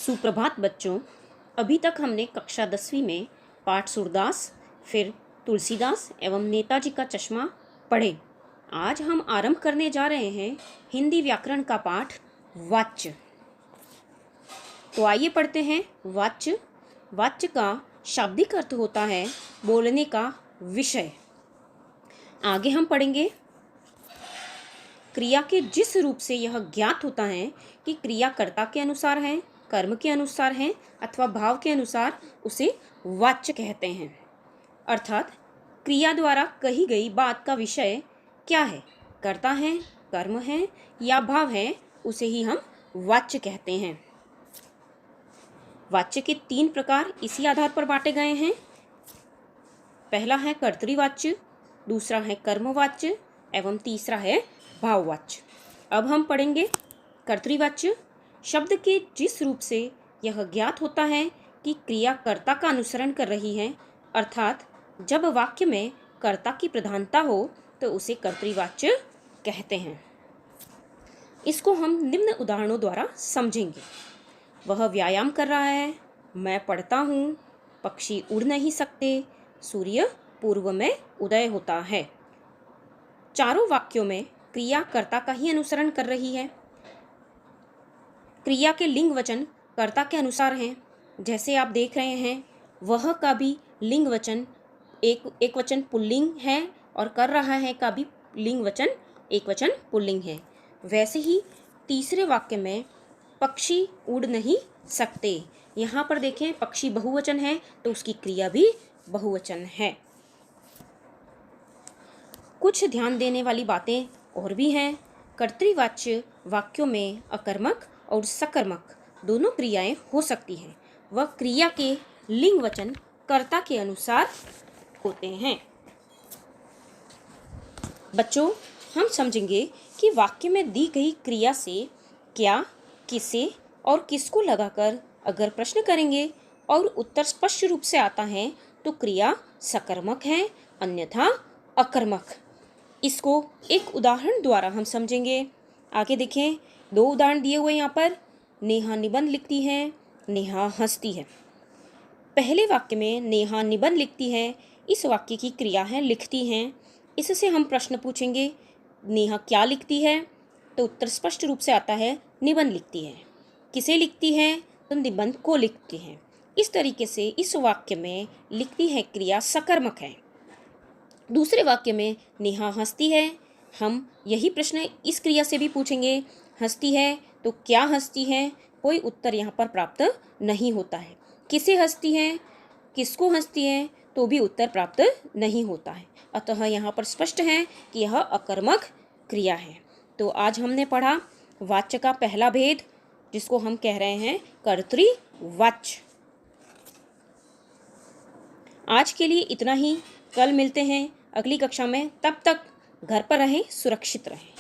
सुप्रभात बच्चों। अभी तक हमने कक्षा 10वीं में पाठ सूरदास, फिर तुलसीदास एवं नेताजी का चश्मा पढ़े। आज हम आरंभ करने जा रहे हैं हिंदी व्याकरण का पाठ वाच्य। तो आइए पढ़ते हैं वाच्य। वाच्य का शाब्दिक अर्थ होता है बोलने का विषय। आगे हम पढ़ेंगे क्रिया के जिस रूप से यह ज्ञात होता है कि क्रिया कर्ता के अनुसार है, कर्म के अनुसार है अथवा भाव के अनुसार, उसे वाच्य कहते हैं। अर्थात क्रिया द्वारा कही गई बात का विषय क्या है, कर्ता है, कर्म है या भाव है, उसे ही हम वाच्य कहते हैं। वाच्य के 3 प्रकार इसी आधार पर बांटे गए हैं। पहला है कर्तृवाच्य, दूसरा है कर्मवाच्य एवं तीसरा है भाववाच्य। अब हम पढ़ेंगे कर्तृवाच्य। शब्द के जिस रूप से यह ज्ञात होता है कि क्रिया कर्ता का अनुसरण कर रही है, अर्थात जब वाक्य में कर्ता की प्रधानता हो तो उसे कर्तृवाच्य कहते हैं। इसको हम निम्न उदाहरणों द्वारा समझेंगे। वह व्यायाम कर रहा है, मैं पढ़ता हूँ, पक्षी उड़ नहीं सकते, सूर्य पूर्व में उदय होता है। चारों वाक्यों में क्रिया कर्ता का ही अनुसरण कर रही है। क्रिया के लिंग वचन कर्ता के अनुसार हैं। जैसे आप देख रहे हैं, वह का भी लिंग वचन एक वचन पुल्लिंग है और कर रहा है का भी लिंग वचन एक वचन पुल्लिंग है। वैसे ही तीसरे वाक्य में पक्षी उड़ नहीं सकते, यहाँ पर देखें पक्षी बहुवचन है तो उसकी क्रिया भी बहुवचन है। कुछ ध्यान देने वाली बातें और भी हैं। कर्तृवाच्य वाक्यों में अकर्मक और सकर्मक दोनों क्रियाएं हो सकती हैं। वह क्रिया के लिंग वचन कर्ता के अनुसार होते हैं। बच्चों, हम समझेंगे कि वाक्य में दी गई क्रिया से क्या, किसे और किसको लगाकर अगर प्रश्न करेंगे और उत्तर स्पष्ट रूप से आता है तो क्रिया सकर्मक है, अन्यथा अकर्मक। इसको एक उदाहरण द्वारा हम समझेंगे। आगे देखें, 2 उदाहरण दिए हुए यहाँ पर। नेहा निबंध लिखती है, नेहा हंसती है। पहले वाक्य में नेहा निबंध लिखती है, इस वाक्य की क्रिया है लिखती हैं। इससे हम प्रश्न पूछेंगे नेहा क्या लिखती है, तो उत्तर स्पष्ट रूप से आता है निबंध लिखती है। किसे लिखती है, तो निबंध को लिखती है। इस तरीके से इस वाक्य में लिखती है क्रिया सकर्मक है। दूसरे वाक्य में नेहा हंसती है, हम यही प्रश्न इस क्रिया से भी पूछेंगे, हंसती है तो क्या हंसती है, कोई उत्तर यहाँ पर प्राप्त नहीं होता है। किसे हंसती है, किसको हंसती है, तो भी उत्तर प्राप्त नहीं होता है। अतः यहाँ पर स्पष्ट है कि यह अकर्मक क्रिया है। तो आज हमने पढ़ा वाच्य का पहला भेद, जिसको हम कह रहे हैं कर्तृवाच्य। आज के लिए इतना ही। कल मिलते हैं अगली कक्षा में। तब तक घर पर रहें, सुरक्षित रहें।